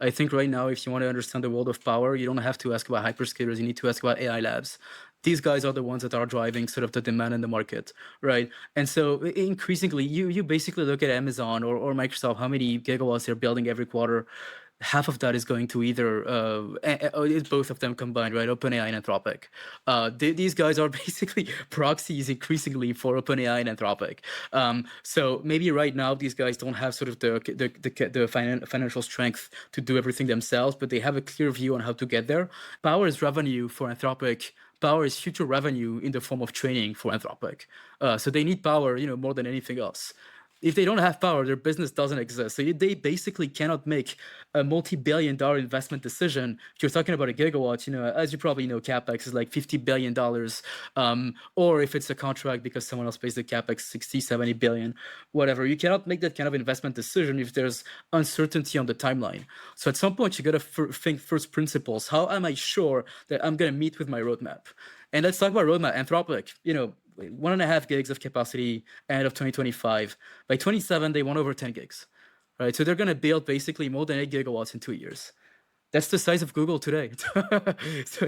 I think right now, if you want to understand the world of power, you don't have to ask about hyperscalers. You need to ask about AI labs. These guys are the ones that are driving sort of the demand in the market, right? And so increasingly, you basically look at Amazon or Microsoft, how many gigawatts they're building every quarter. Half of that is going to either it's both of them combined, right? OpenAI and Anthropic. These guys are basically proxies increasingly for OpenAI and Anthropic. So maybe right now these guys don't have sort of the financial strength to do everything themselves, but they have a clear view on how to get there. Power is revenue for Anthropic. Power is future revenue in the form of training for Anthropic. So they need power, more than anything else. If they don't have power, their business doesn't exist. So they basically cannot make a multi-billion-dollar investment decision. If you're talking about a gigawatt, as you probably know, capex is like $50 billion. Or if it's a contract because someone else pays the capex 60, 70 billion, whatever. You cannot make that kind of investment decision if there's uncertainty on the timeline. So at some point, you got to think first principles. How am I sure that I'm going to meet with my roadmap? And let's talk about roadmap. Anthropic, 1.5 gigs of capacity end of 2025. By 27, they want over 10 gigs, right? So they're going to build basically more than 8 gigawatts in 2 years. That's the size of Google today. So,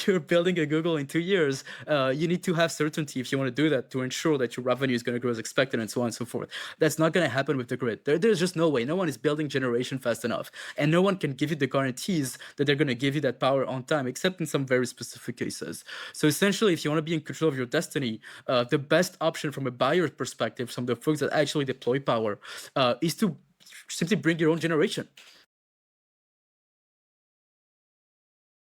you're building a Google in 2 years. You need to have certainty if you want to do that to ensure that your revenue is going to grow as expected and so on and so forth. That's not going to happen with the grid. There's just no way. No one is building generation fast enough. And no one can give you the guarantees that they're going to give you that power on time, except in some very specific cases. So essentially, if you want to be in control of your destiny, the best option from a buyer's perspective, from the folks that actually deploy power, is to simply bring your own generation.